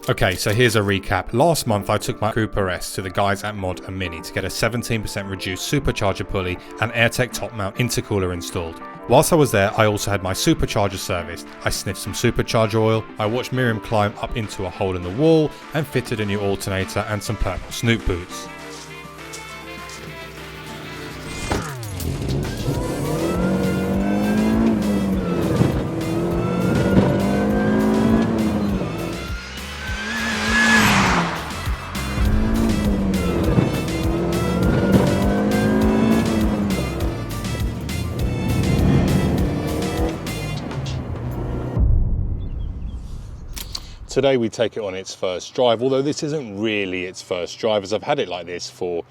Okay, so here's a recap. Last month I took my Cooper S to the guys at Mod and Mini to get a 17% reduced supercharger pulley and AirTech top mount intercooler installed. Whilst I was there, I also had my supercharger serviced. I sniffed some supercharger oil, I watched Miriam climb up into a hole in the wall and fitted a new alternator and some purple snoot boots. Today we take it on its first drive, although this isn't really its first drive, as I've had it like this for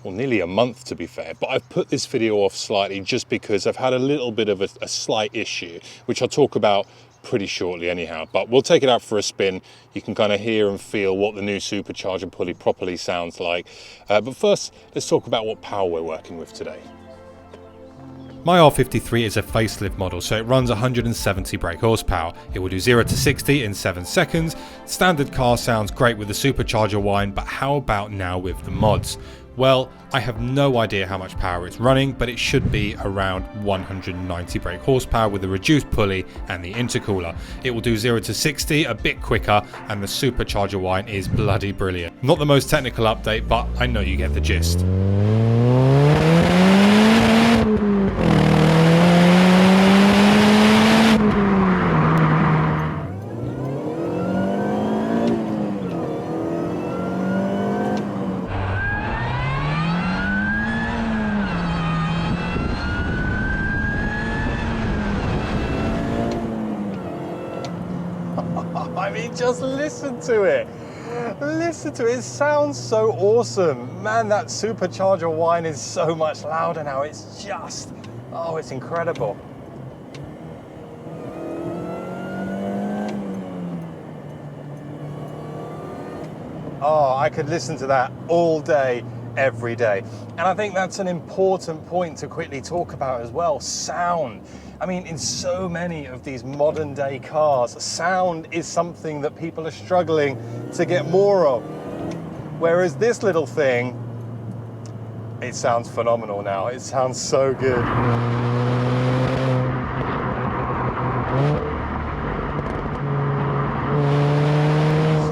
nearly a month to be fair. But I've put this video off slightly just because I've had a little bit of a slight issue, which I'll talk about pretty shortly anyhow. But we'll take it out for a spin. You can kind of hear and feel what the new supercharger pulley properly sounds like. But first, let's talk about what power we're working with today. My R53 is a facelift model, so it runs 170 brake horsepower. It will do 0 to 60 in 7 seconds. Standard car sounds great with the supercharger whine, but how about now with the mods? Well, I have no idea how much power it's running, but it should be around 190 brake horsepower with the reduced pulley and the intercooler. It will do 0 to 60 a bit quicker, and the supercharger whine is bloody brilliant. Not the most technical update, but I know you get the gist. I mean, just listen to it. Listen to it. It sounds so awesome. Man, that supercharger whine is so much louder now. It's just, oh, it's incredible. Oh, I could listen to that all day, every day. And I think that's an important point to quickly talk about as well, sound. I mean, in so many of these modern day cars, sound is something that people are struggling to get more of. Whereas this little thing, it sounds phenomenal now. It sounds so good.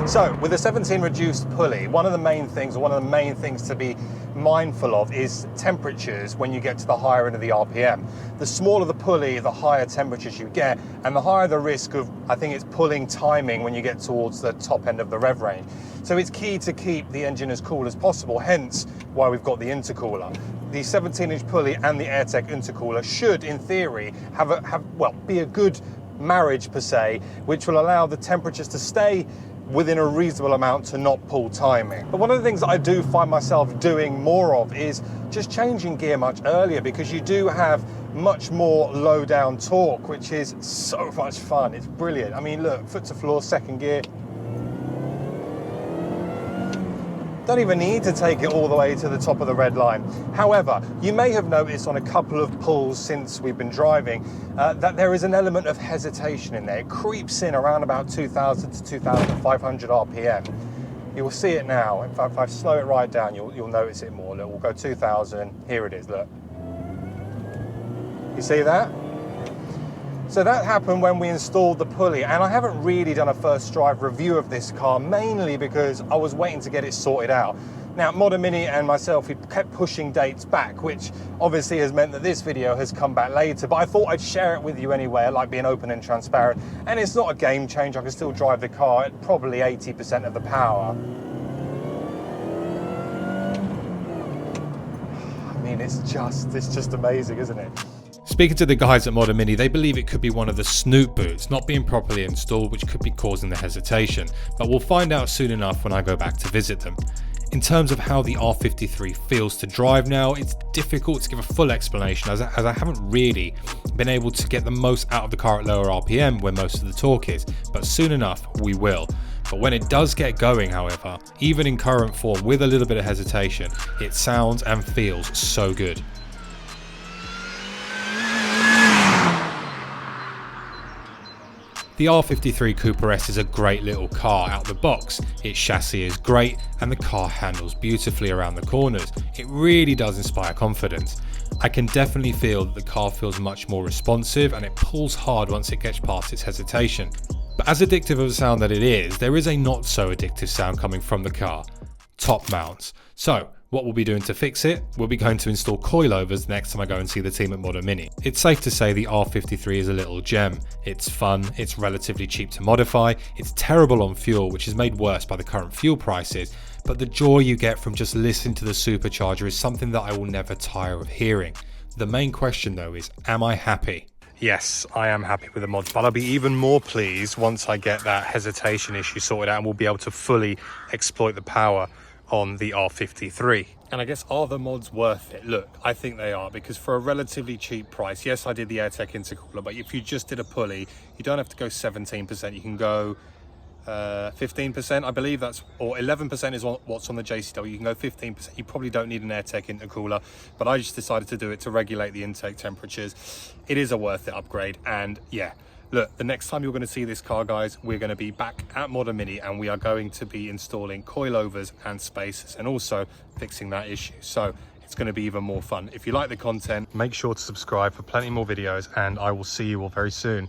So with the 17 reduced pulley, one of the main things to be mindful of is temperatures when you get to the higher end of the RPM. The smaller the pulley, the higher temperatures you get, and the higher the risk of, I think it's pulling timing when you get towards the top end of the rev range. So it's key to keep the engine as cool as possible, hence why we've got the intercooler. The 17-inch pulley and the AirTech intercooler should, in theory, be a good marriage per se, which will allow the temperatures to stay within a reasonable amount to not pull timing. But one of the things that I do find myself doing more of is just changing gear much earlier, because you do have much more low down torque, which is so much fun. It's brilliant. I mean, look, foot to floor, second gear. Don't even need to take it all the way to the top of the red line. However, you may have noticed on a couple of pulls since we've been driving that there is an element of hesitation in there. It creeps in around about 2,000 to 2,500 RPM. You will see it now. If I slow it right down, you'll notice it more. Look, we'll go 2,000. Here it is, look. You see that? So that happened when we installed the pulley, and I haven't really done a first drive review of this car, mainly because I was waiting to get it sorted out. Now, Mod and Mini and myself, we kept pushing dates back, which obviously has meant that this video has come back later, but I thought I'd share it with you anyway. I like being open and transparent, and it's not a game changer. I can still drive the car at probably 80% of the power. I mean, it's just amazing, isn't it? Speaking to the guys at Mod and Mini, they believe it could be one of the snoot boots not being properly installed, which could be causing the hesitation, but we'll find out soon enough when I go back to visit them. In terms of how the R53 feels to drive now, it's difficult to give a full explanation as I haven't really been able to get the most out of the car at lower RPM where most of the torque is, but soon enough we will. But when it does get going, however, even in current form with a little bit of hesitation, it sounds and feels so good. The R53 Cooper S is a great little car out the box. Its chassis is great and the car handles beautifully around the corners. It really does inspire confidence. I can definitely feel that the car feels much more responsive and it pulls hard once it gets past its hesitation. But as addictive of a sound that it is, there is a not so addictive sound coming from the car: top mounts. So what we'll be doing to fix it, we'll be going to install coilovers next time I go and see the team at Modern Mini. It's safe to say the R53 is a little gem. It's fun, it's relatively cheap to modify, it's terrible on fuel, which is made worse by the current fuel prices, but the joy you get from just listening to the Supercharger is something that I will never tire of hearing. The main question though is, am I happy? Yes, I am happy with the mods, but I'll be even more pleased once I get that hesitation issue sorted out and we'll be able to fully exploit the power on the R53. And I guess, are the mods worth it? Look, I think they are, because for a relatively cheap price, yes, I did the AirTech intercooler, but if you just did a pulley, you don't have to go 17%, you can go 15%, I believe that's, or 11% is what's on the JCW. You can go 15%. You probably don't need an AirTech intercooler, but I just decided to do it to regulate the intake temperatures. It is a worth it upgrade, and yeah. Look, the next time you're going to see this car, guys, we're going to be back at Modern Mini and we are going to be installing coilovers and spacers and also fixing that issue. So it's going to be even more fun. If you like the content, make sure to subscribe for plenty more videos and I will see you all very soon